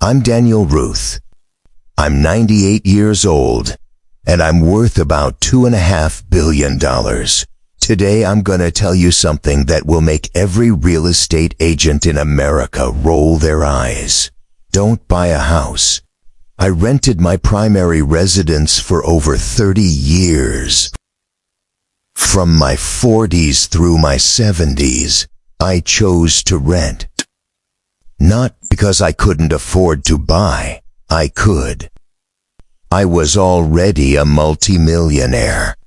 I'm Daniel Ruth. I'm 98 years old, and I'm worth about $2.5 billion. Today I'm gonna tell you something that will make every real estate agent in America roll their eyes. Don't buy a house. I rented my primary residence for over 30 years. From my 40s through my 70s, I chose to rent. Not because I couldn't afford to buy. I could. I was already a multimillionaire.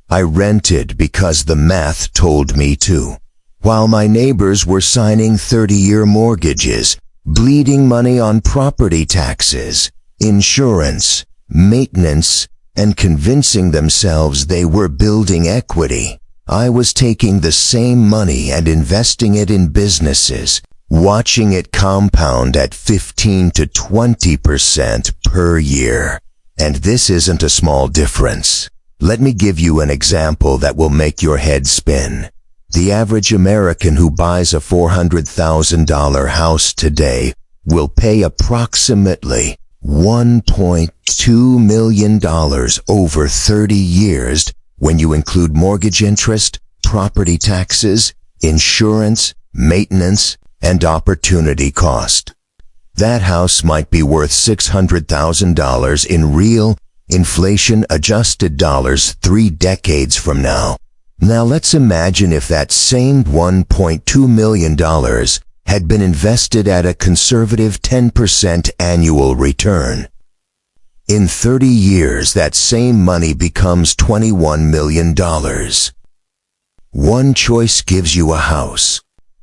I rented because the math told me to. While my neighbors were signing 30-year mortgages, bleeding money on property taxes, insurance, maintenance, and convincing themselves they were building equity, I was taking the same money and investing it in businesses, watching it compound at 15 to 20% per year. And this isn't a small difference. Let me give you an example that will make your head spin. The average American who buys a $400,000 house today will pay approximately $1.2 million over 30 years when you include mortgage interest, property taxes, insurance, maintenance, and opportunity cost. That house might be worth $600,000 in real, inflation-adjusted dollars 3 decades from now. Now let's imagine if that same $1.2 million had been invested at a conservative 10% annual return. In 30 years, that same money becomes $21 million. One choice gives you a house.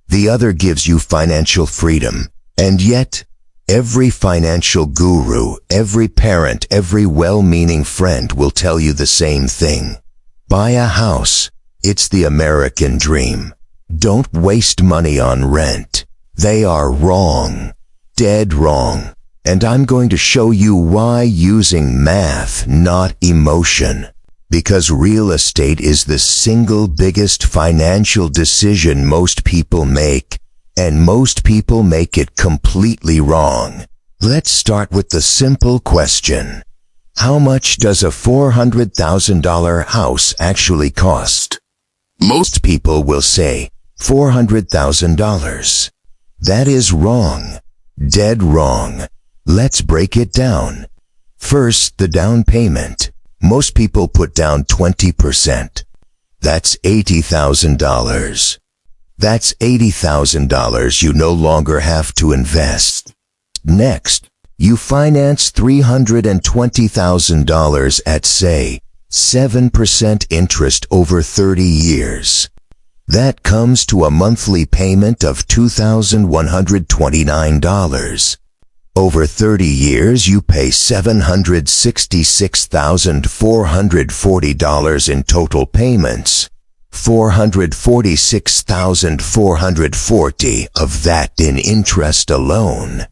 The other gives you financial freedom. And yet, every financial guru, every parent, every well-meaning friend will tell you the same thing. Buy a house. It's the American dream. Don't waste money on rent. They are wrong. Dead wrong. And I'm going to show you why using math, not emotion. Because real estate is the single biggest financial decision most people make. And most people make it completely wrong. Let's start with the simple question. How much does a $400,000 house actually cost? Most people will say $400,000. That is wrong. Dead wrong. Let's break it down. First, the down payment. Most people put down 20%. That's $80,000. That's $80,000 you no longer have to invest. Next, you finance $320,000 at, say, 7% interest over 30 years. That comes to a monthly payment of $2,129. Over 30 years, you pay $766,440 in total payments. $446,440 of that in interest alone.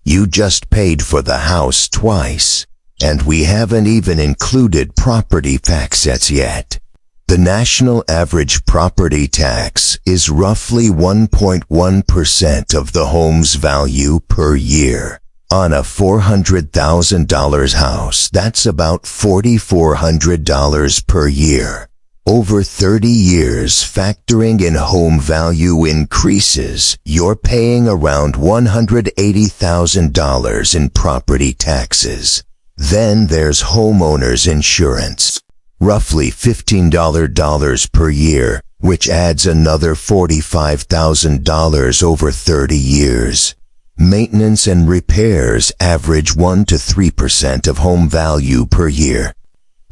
You just paid for the house twice, and we haven't even included property taxes yet. The national average property tax is roughly 1.1% of the home's value per year. On a $400,000 house, that's about $4,400 per year. Over 30 years, factoring in home value increases, you're paying around $180,000 in property taxes. Then there's homeowner's insurance, roughly $15 per year, which adds another $45,000 over 30 years. Maintenance and repairs average 1 to 3% of home value per year.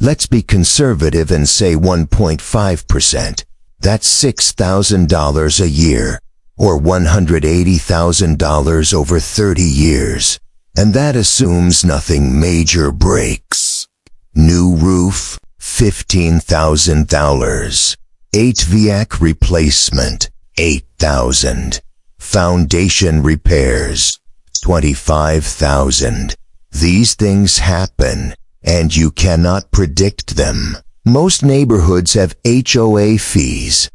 Let's be conservative and say 1.5%. That's $6,000 a year, or $180,000 over 30 years. And that assumes nothing major breaks. New roof, $15,000. HVAC replacement, $8,000. Foundation repairs, $25,000. These things happen, and you cannot predict them. Most neighborhoods have HOA fees.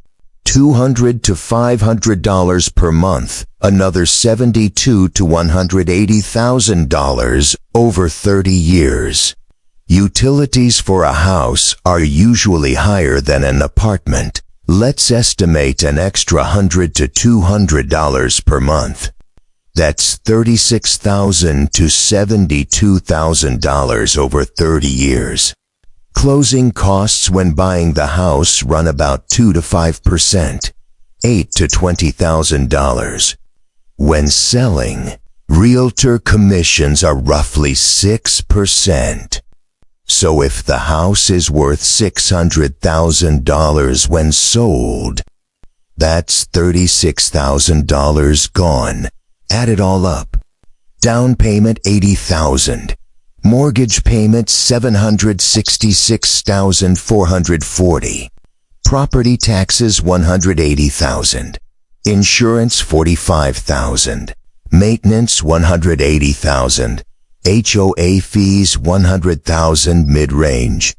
$200 to $500 per month, another $72,000 to $180,000 over 30 years. Utilities for a house are usually higher than an apartment. Let's estimate an extra $100 to $200 per month. That's $36,000 to $72,000 over 30 years. Closing costs when buying the house run about 2 to 5%, $8,000 to $20,000. When selling, realtor commissions are roughly 6%. So if the house is worth $600,000 when sold, that's $36,000 gone. Add it all up. Down payment $80,000. Mortgage payment $766,440. Property taxes $180,000. Insurance $45,000. Maintenance $180,000. HOA fees $100,000 mid-range.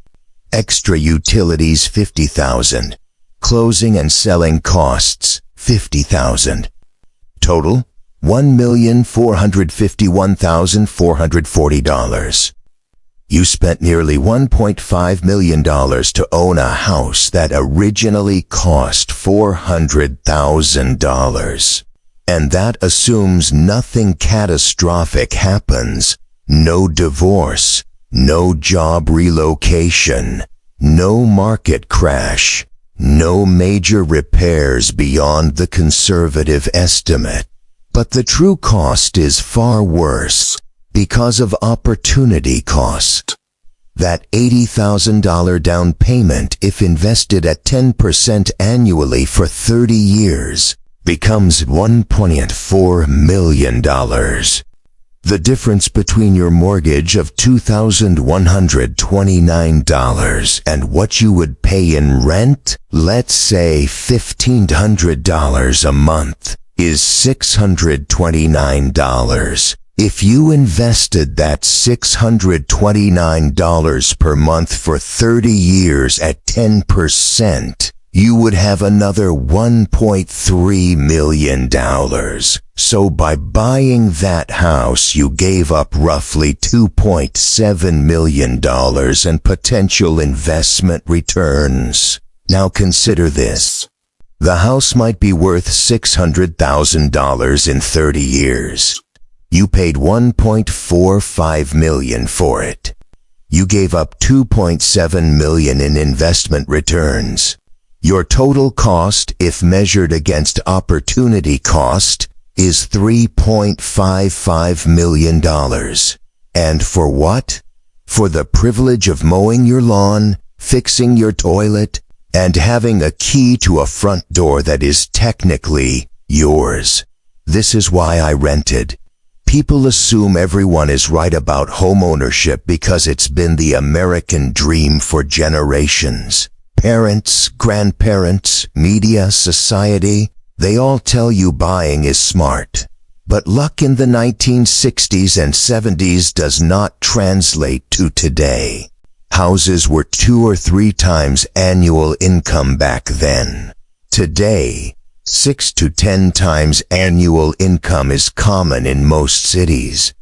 Extra utilities $50,000. Closing and selling costs $50,000. Total $1,451,440. You spent nearly $1.5 million to own a house that originally cost $400,000. And that assumes nothing catastrophic happens. No divorce, no job relocation, no market crash, no major repairs beyond the conservative estimate. But the true cost is far worse because of opportunity cost. That $80,000 down payment, if invested at 10% annually for 30 years, becomes $1.4 million. The difference between your mortgage of $2,129 and what you would pay in rent, let's say $1,500 a month, is $629. If you invested that $629 per month for 30 years at 10%, you would have another $1.3 million. So by buying that house, you gave up roughly $2.7 million in potential investment returns. Now consider this. The house might be worth $600,000 in 30 years. You paid $1.45 million for it. You gave up $2.7 million in investment returns. Your total cost, if measured against opportunity cost, is $3.55 million. And for what? For the privilege of mowing your lawn, fixing your toilet, and having a key to a front door that is technically yours. This is why I rented. People assume everyone is right about homeownership because it's been the American dream for generations. Parents, grandparents, media, society, they all tell you buying is smart. But luck in the 1960s and 70s does not translate to today. Houses were 2 or 3 times annual income back then. Today, 6 to 10 times annual income is common in most cities.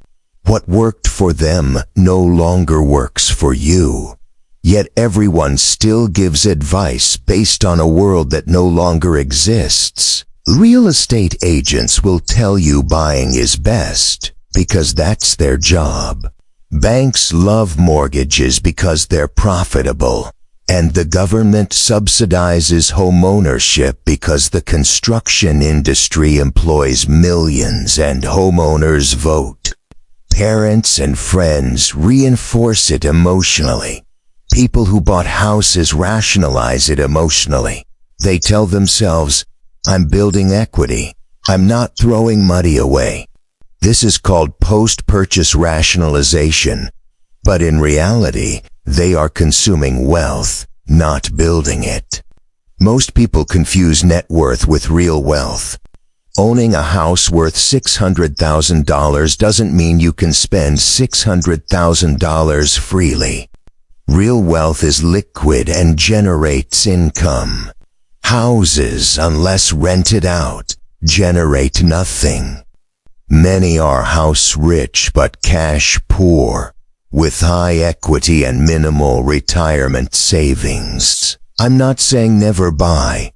What worked for them no longer works for you. Yet everyone still gives advice based on a world that no longer exists. Real estate agents will tell you buying is best because that's their job. Banks love mortgages because they're profitable. And the government subsidizes homeownership because the construction industry employs millions and homeowners vote. Parents and friends reinforce it emotionally. People who bought houses rationalize it emotionally. They tell themselves, I'm building equity. I'm not throwing money away. This is called post-purchase rationalization. But in reality, they are consuming wealth, not building it. Most people confuse net worth with real wealth. Owning a house worth $600,000 doesn't mean you can spend $600,000 freely. Real wealth is liquid and generates income. Houses, unless rented out, generate nothing. Many are house rich but cash poor, with high equity and minimal retirement savings. I'm not saying never buy.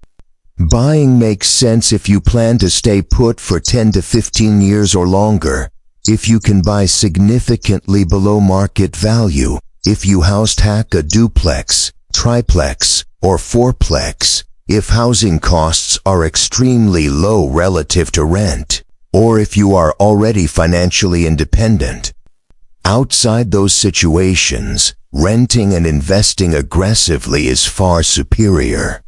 Buying makes sense if you plan to stay put for 10 to 15 years or longer. If you can buy significantly below market value, if you house hack a duplex, triplex, or fourplex, if housing costs are extremely low relative to rent, or if you are already financially independent. Outside those situations, renting and investing aggressively is far superior.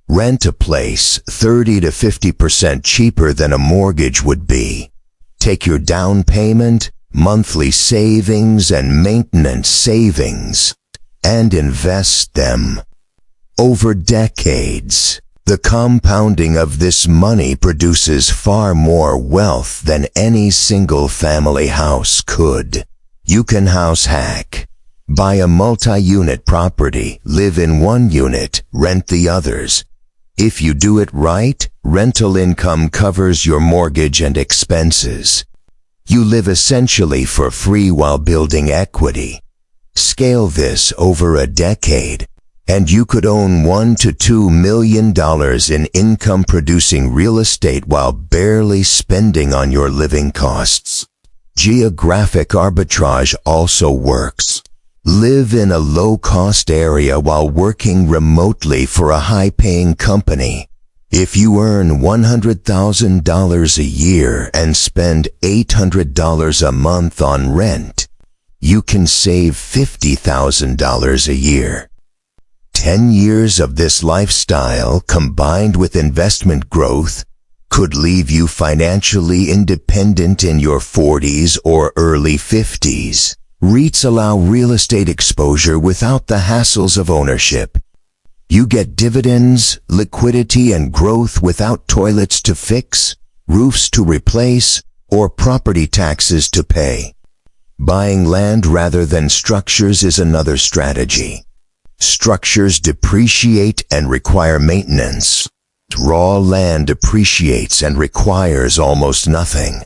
Rent a place 30 to 50% cheaper than a mortgage would be. Take your down payment, monthly savings, and maintenance savings, and invest them. Over decades, the compounding of this money produces far more wealth than any single-family house could. You can house hack. Buy a multi-unit property, live in one unit, rent the others. If you do it right, rental income covers your mortgage and expenses. You live essentially for free while building equity. Scale this over a decade, and you could own $1 to $2 million in income-producing real estate while barely spending on your living costs. Geographic arbitrage also works. Live in a low-cost area while working remotely for a high-paying company. If you earn $100,000 a year and spend $800 a month on rent, you can save $50,000 a year. 10 years of this lifestyle combined with investment growth could leave you financially independent in your 40s or early 50s. REITs allow real estate exposure without the hassles of ownership. You get dividends, liquidity, and growth without toilets to fix, roofs to replace, or property taxes to pay. Buying land rather than structures is another strategy. Structures depreciate and require maintenance. Raw land appreciates and requires almost nothing.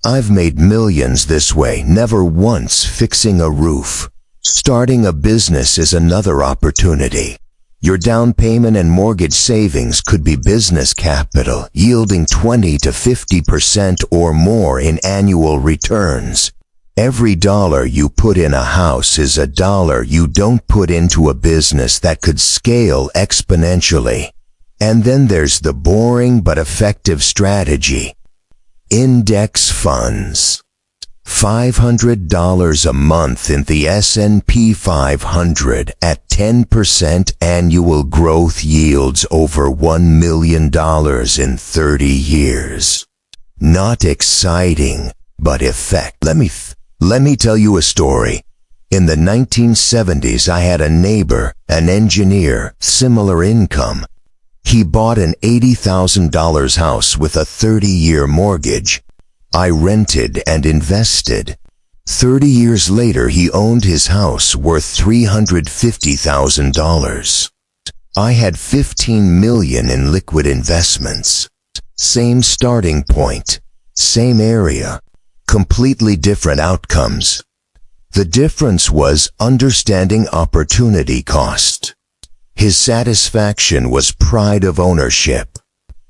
I've made millions this way, never once fixing a roof. Starting a business is another opportunity. Your down payment and mortgage savings could be business capital, yielding 20 to 50% or more in annual returns. Every dollar you put in a house is a dollar you don't put into a business that could scale exponentially. And then there's the boring but effective strategy. Index funds. $500 a month in the S&P 500 at 10% annual growth yields over $1 million in 30 years. Not exciting, but effective. Let me tell you a story. In the 1970s, I had a neighbor, an engineer, similar income. He bought an $80,000 house with a 30-year mortgage. I rented and invested. 30 years later, he owned his house worth $350,000. I had $15 million in liquid investments. Same starting point, same area, completely different outcomes. The difference was understanding opportunity cost. His satisfaction was pride of ownership.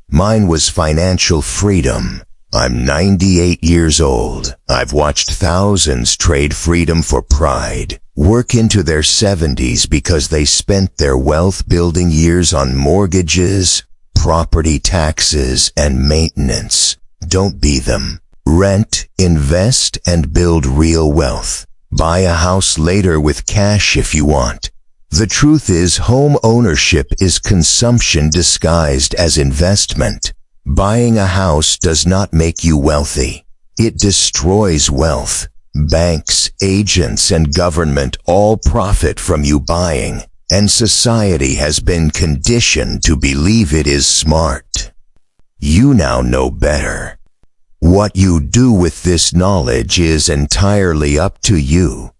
Mine was financial freedom. I'm 98 years old. I've watched thousands trade freedom for pride, work into their 70s because they spent their wealth-building years on mortgages, property taxes, and maintenance. Don't be them. Rent, invest, and build real wealth. Buy a house later with cash if you want. The truth is, home ownership is consumption disguised as investment. Buying a house does not make you wealthy. It destroys wealth. Banks, agents, and government all profit from you buying, and society has been conditioned to believe it is smart. You now know better. What you do with this knowledge is entirely up to you.